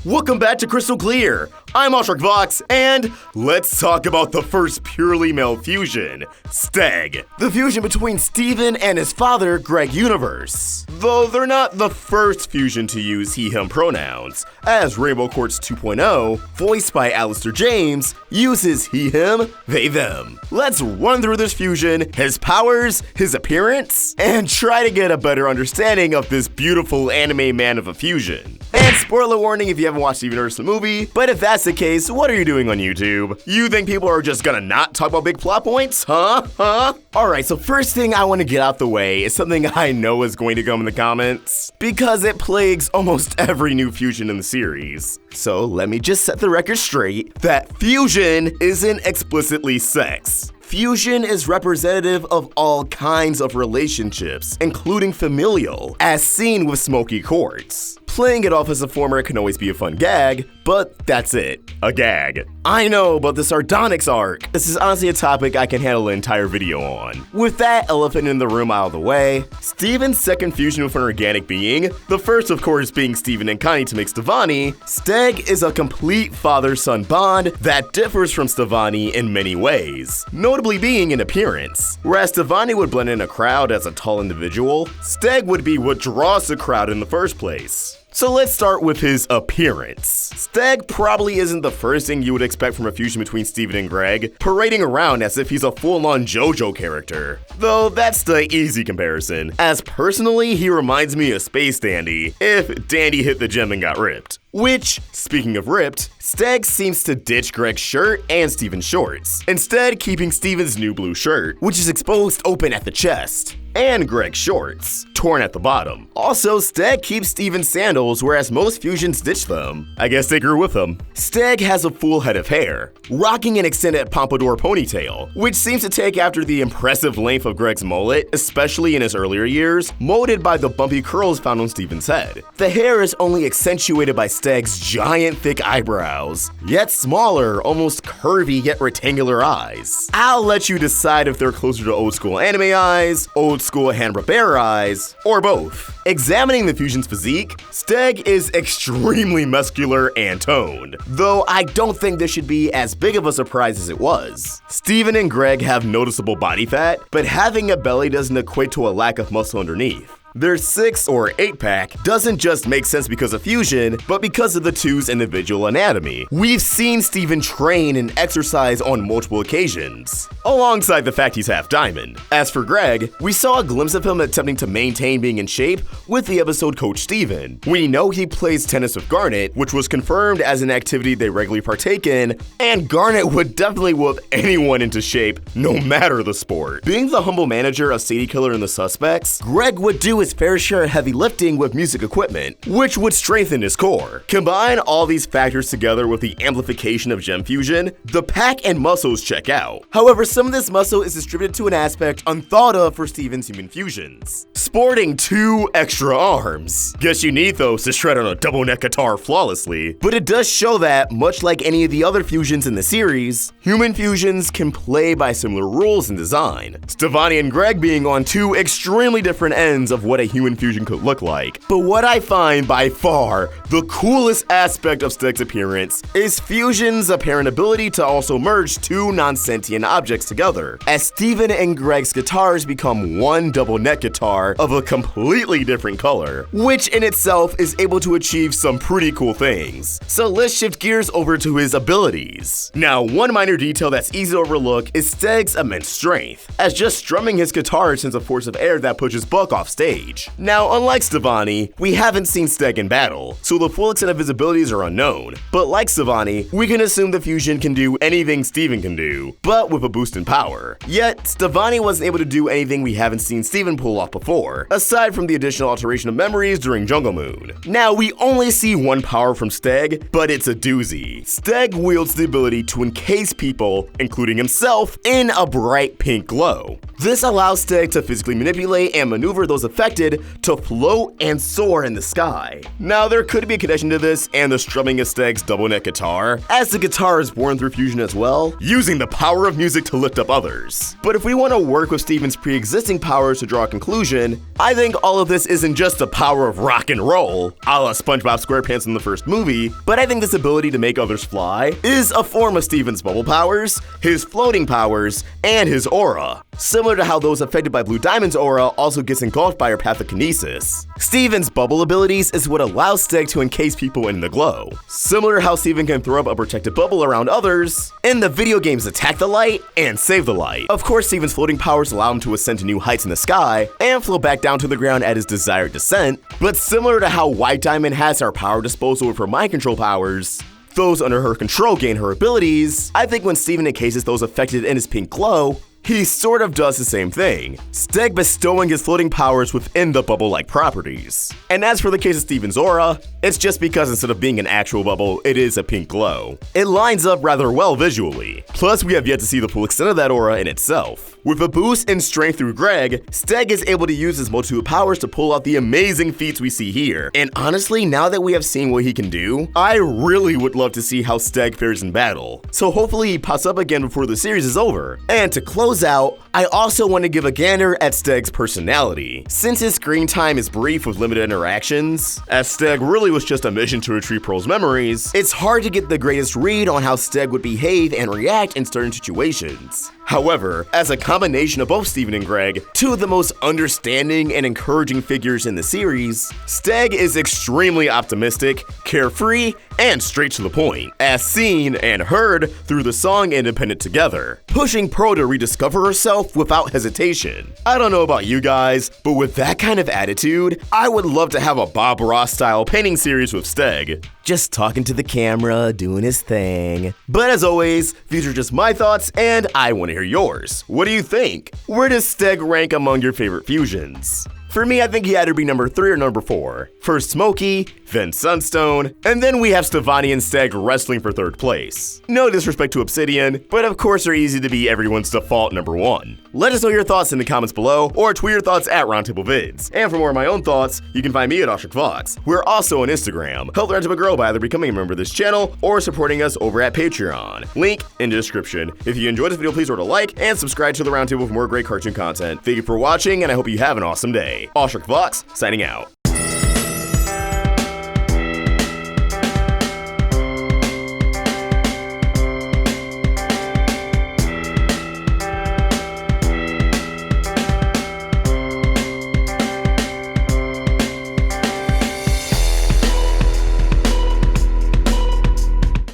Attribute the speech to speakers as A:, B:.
A: Welcome back to Crystal Clear. I'm Vox, and let's talk about the first purely male fusion, Steg. The fusion between Steven and his father, Greg Universe. Though they're not the first fusion to use he/him pronouns, as Rainbow Quartz 2.0, voiced by Alistair James, uses he/him, they/them. Let's run through this fusion, his powers, his appearance, and try to get a better understanding of this beautiful anime man of a fusion. And spoiler warning if you haven't watched Steven Universe the movie, but if that's the case, what are you doing on YouTube? You think people are just gonna not talk about big plot points? Huh? Alright, so first thing I want to get out the way is something I know is going to come in the comments, because it plagues almost every new fusion in the series. So let me just set the record straight that fusion isn't explicitly sex. Fusion is representative of all kinds of relationships, including familial, as seen with Smoky Quartz. Playing it off as a former can always be a fun gag, but that's it, a gag. I know, but the Sardonyx arc, this is honestly a topic I can handle an entire video on. With that elephant in the room out of the way, Steven's second fusion with an organic being, the first of course being Steven and Connie to make Stevani, Steg is a complete father-son bond that differs from Stevani in many ways, notably being in appearance. Whereas Stevani would blend in a crowd as a tall individual, Steg would be what draws the crowd in the first place. So let's start with his appearance. Steg probably isn't the first thing you would expect from a fusion between Steven and Greg, parading around as if he's a full-on JoJo character. Though that's the easy comparison, as personally he reminds me of Space Dandy, if Dandy hit the gym and got ripped. Which, speaking of ripped, Steg seems to ditch Greg's shirt and Steven's shorts, instead keeping Steven's new blue shirt, which is exposed open at the chest, and Greg's shorts, torn at the bottom. Also, Steg keeps Steven's sandals, whereas most fusions ditch them. I guess they grew with them. Steg has a full head of hair, rocking an extended pompadour ponytail, which seems to take after the impressive length of Greg's mullet, especially in his earlier years, molded by the bumpy curls found on Steven's head. The hair is only accentuated by Steg's giant thick eyebrows, yet smaller, almost curvy yet rectangular eyes. I'll let you decide if they're closer to old school anime eyes, old school Hanna-Barbera eyes, or both. Examining the fusion's physique, Steg is extremely muscular and toned, though I don't think this should be as big of a surprise as it was. Steven and Greg have noticeable body fat, but having a belly doesn't equate to a lack of muscle underneath. Their 6 or 8-pack doesn't just make sense because of fusion, but because of the two's individual anatomy. We've seen Steven train and exercise on multiple occasions, alongside the fact he's half diamond. As for Greg, we saw a glimpse of him attempting to maintain being in shape with the episode Coach Steven. We know he plays tennis with Garnet, which was confirmed as an activity they regularly partake in, and Garnet would definitely whip anyone into shape, no matter the sport. Being the humble manager of Sadie Killer and the Suspects, Greg would do his fair share of heavy lifting with music equipment, which would strengthen his core. Combine all these factors together with the amplification of gem fusion, the pack and muscles check out. However, some of this muscle is distributed to an aspect unthought of for Steven's human fusions, sporting 2 extra arms. Guess you need those to shred on a double neck guitar flawlessly. But it does show that, much like any of the other fusions in the series, human fusions can play by similar rules in design, Stevani and Greg being on 2 extremely different ends of what a human fusion could look like. But what I find by far the coolest aspect of Steg's appearance is fusion's apparent ability to also merge 2 non-sentient objects together, as Steven and Greg's guitars become one double neck guitar of a completely different color, which in itself is able to achieve some pretty cool things. So let's shift gears over to his abilities. Now, one minor detail that's easy to overlook is Steg's immense strength, as just strumming his guitar sends a force of air that pushes Buck off stage. Now, unlike Stevani, we haven't seen Steg in battle, so the full extent of his abilities are unknown. But like Stevani, we can assume the fusion can do anything Steven can do, but with a boost in power. Yet, Stevani wasn't able to do anything we haven't seen Steven pull off before, aside from the additional alteration of memories during Jungle Moon. Now, we only see one power from Steg, but it's a doozy. Steg wields the ability to encase people, including himself, in a bright pink glow. This allows Steg to physically manipulate and maneuver those effects affected to float and soar in the sky. Now, there could be a connection to this and the strumming of Steg's double neck guitar, as the guitar is born through fusion as well, using the power of music to lift up others. But if we want to work with Steven's pre-existing powers to draw a conclusion, I think all of this isn't just the power of rock and roll, a la SpongeBob SquarePants in the first movie, but I think this ability to make others fly is a form of Steven's bubble powers, his floating powers, and his aura. Similar to how those affected by Blue Diamond's aura also gets engulfed by her pathokinesis. Steven's bubble abilities is what allows Steg to encase people in the glow. Similar to how Steven can throw up a protective bubble around others in the video games Attack the Light and Save the Light. Of course, Steven's floating powers allow him to ascend to new heights in the sky and flow back down to the ground at his desired descent, but similar to how White Diamond has her power disposal with her mind control powers, those under her control gain her abilities. I think when Steven encases those affected in his pink glow, he sort of does the same thing, Steg bestowing his floating powers within the bubble-like properties. And as for the case of Steven's aura, it's just because instead of being an actual bubble, it is a pink glow. It lines up rather well visually. Plus, we have yet to see the full extent of that aura in itself. With a boost in strength through Greg, Steg is able to use his multitude powers to pull out the amazing feats we see here. And honestly, now that we have seen what he can do, I really would love to see how Steg fares in battle. So hopefully he pops up again before the series is over. And to close out, I also want to give a gander at Steg's personality. Since his screen time is brief with limited interactions, as Steg really was just a mission to retrieve Pearl's memories, it's hard to get the greatest read on how Steg would behave and react in certain situations. However, as a combination of both Steven and Greg, two of the most understanding and encouraging figures in the series, Steg is extremely optimistic, carefree, and straight to the point, as seen and heard through the song Independent Together, pushing Pearl to rediscover herself without hesitation. I don't know about you guys, but with that kind of attitude, I would love to have a Bob Ross style painting series with Steg. Just talking to the camera, doing his thing. But as always, these are just my thoughts and I want to hear yours. What do you think? Where does Steg rank among your favorite fusions? For me, I think he had to be number 3 or number 4. First Smokey, then Sunstone, and then we have Stevonnie and Steg wrestling for 3rd place. No disrespect to Obsidian, but of course they're easy to be everyone's default number 1. Let us know your thoughts in the comments below, or tweet your thoughts at Roundtable Vids. And for more of my own thoughts, you can find me at OstricVox. We're also on Instagram. Help the Roundtable grow by either becoming a member of this channel or supporting us over at Patreon. Link in the description. If you enjoyed this video, please remember to like and subscribe to the Roundtable for more great cartoon content. Thank you for watching, and I hope you have an awesome day. OstricVox, signing out.